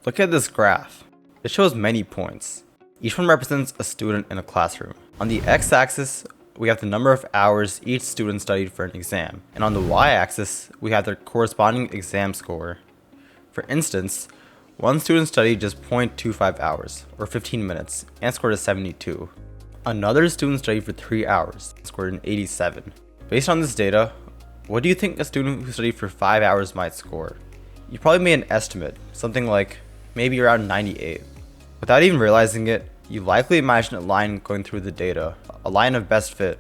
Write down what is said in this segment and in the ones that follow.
Look at this graph. It shows many points. Each one represents a student in a classroom. On the x-axis, we have the number of hours each student studied for an exam, and on the y-axis, we have their corresponding exam score. For instance, one student studied just 0.25 hours, or 15 minutes, and scored a 72. Another student studied for 3 hours, and scored an 87. Based on this data, what do you think a student who studied for 5 hours might score? You probably made an estimate, something like maybe around 98. Without even realizing it, you likely imagined a line going through the data, a line of best fit,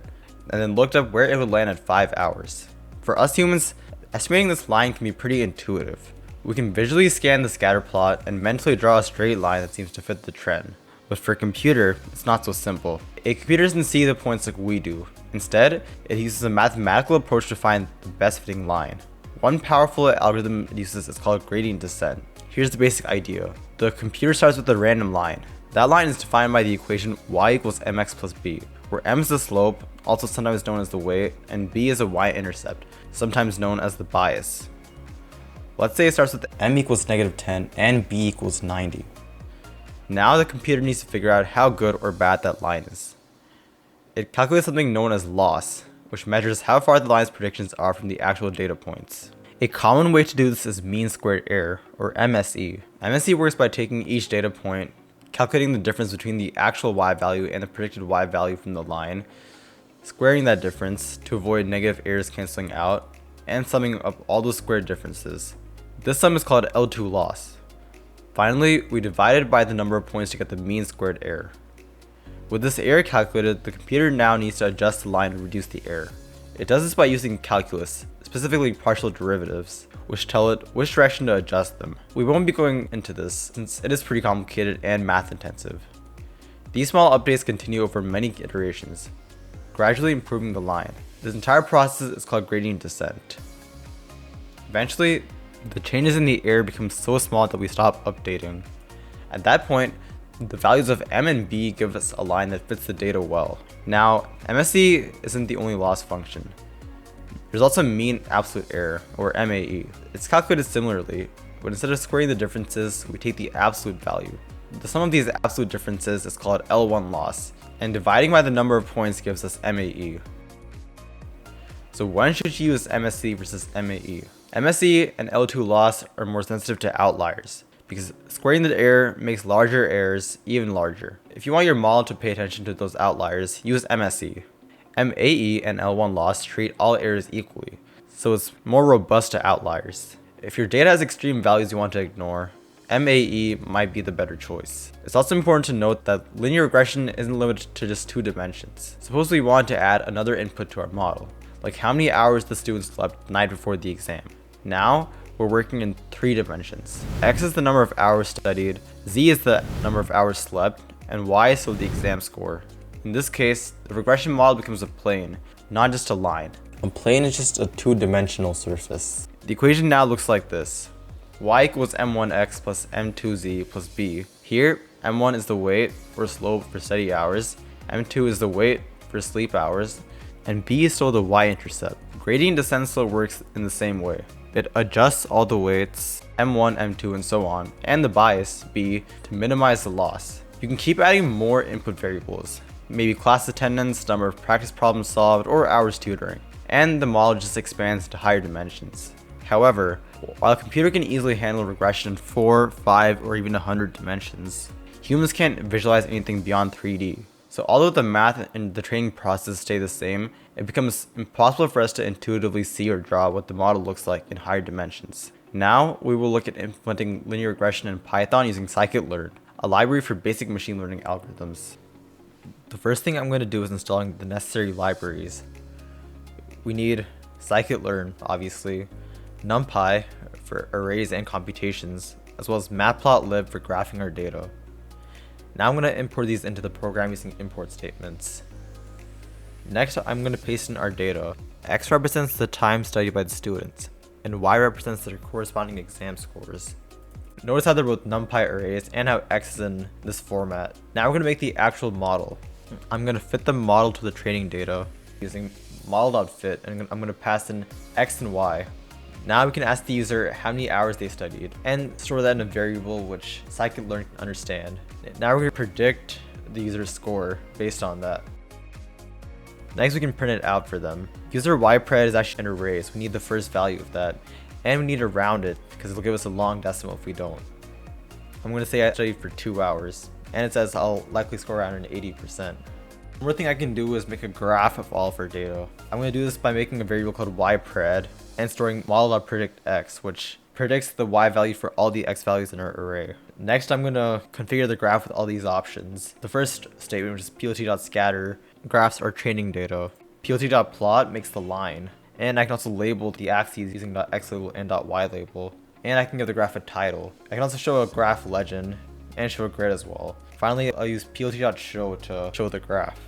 and then looked up where it would land at 5 hours. For us humans, estimating this line can be pretty intuitive. We can visually scan the scatter plot and mentally draw a straight line that seems to fit the trend. But for a computer, it's not so simple. A computer doesn't see the points like we do. Instead, it uses a mathematical approach to find the best fitting line. One powerful algorithm it uses is called gradient descent. Here's the basic idea. The computer starts with a random line. That line is defined by the equation y equals mx plus b, where m is the slope, also sometimes known as the weight, and b is a y-intercept, sometimes known as the bias. Let's say it starts with m equals -10 and b equals 90. Now the computer needs to figure out how good or bad that line is. It calculates something known as loss, which measures how far the line's predictions are from the actual data points. A common way to do this is mean squared error, or MSE. MSE works by taking each data point, calculating the difference between the actual y value and the predicted y value from the line, squaring that difference to avoid negative errors canceling out, and summing up all those squared differences. This sum is called L2 loss. Finally, we divided by the number of points to get the mean squared error. With this error calculated, the computer now needs to adjust the line to reduce the error. It does this by using calculus, specifically partial derivatives, which tell it which direction to adjust them. We won't be going into this since it is pretty complicated and math intensive. These small updates continue over many iterations, gradually improving the line. This entire process is called gradient descent. Eventually, the changes in the error become so small that we stop updating. At that point, the values of m and b give us a line that fits the data well. Now, MSE isn't the only loss function. There's also mean absolute error, or MAE. It's calculated similarly, but instead of squaring the differences, we take the absolute value. The sum of these absolute differences is called L1 loss, and dividing by the number of points gives us MAE. So when should you use MSE versus MAE? MSE and L2 loss are more sensitive to outliers, because squaring the error makes larger errors even larger. If you want your model to pay attention to those outliers, use MSE. MAE and L1 loss treat all errors equally, so it's more robust to outliers. If your data has extreme values you want to ignore, MAE might be the better choice. It's also important to note that linear regression isn't limited to just 2 dimensions. Suppose we want to add another input to our model, like how many hours the student slept the night before the exam. Now, we're working in 3 dimensions. X is the number of hours studied, Z is the number of hours slept, and Y is still the exam score. In this case, the regression model becomes a plane, not just a line. A plane is just a 2-dimensional surface. The equation now looks like this. Y equals m1x plus m2z plus b. Here, m1 is the weight or slope for study hours, m2 is the weight for sleep hours, and b is still the y-intercept. Gradient descent still works in the same way. It adjusts all the weights, m1, m2, and so on, and the bias, b, to minimize the loss. You can keep adding more input variables, maybe class attendance, number of practice problems solved, or hours tutoring, and the model just expands to higher dimensions. However, while a computer can easily handle regression in 4, 5, or even 100 dimensions, humans can't visualize anything beyond 3D. So although the math and the training process stay the same, it becomes impossible for us to intuitively see or draw what the model looks like in higher dimensions. Now, we will look at implementing linear regression in Python using scikit-learn, a library for basic machine learning algorithms. The first thing I'm going to do is installing the necessary libraries. We need scikit-learn, obviously, NumPy for arrays and computations, as well as matplotlib for graphing our data. Now I'm going to import these into the program using import statements. Next, I'm going to paste in our data. X represents the time studied by the students, and Y represents their corresponding exam scores. Notice how they're both NumPy arrays and how X is in this format. Now we're going to make the actual model. I'm going to fit the model to the training data using model.fit, and I'm going to pass in X and Y. Now we can ask the user how many hours they studied and store that in a variable which scikit-learn can understand. Now we're going to predict the user's score based on that. Next we can print it out for them. User ypred is actually an array, so we need the first value of that. And we need to round it because it'll give us a long decimal if we don't. I'm going to say I studied for 2 hours, and it says I'll likely score around an 80%. One more thing I can do is make a graph of all of our data. I'm going to do this by making a variable called ypred and storing model.predictx, which predicts the y value for all the x values in our array. Next, I'm going to configure the graph with all these options. The first statement, which is plot.scatter, graphs our training data. plot.plot makes the line. And I can also label the axes using .xlabel and .ylabel. And I can give the graph a title. I can also show a graph legend and show a grid as well. Finally, I'll use plot.show to show the graph.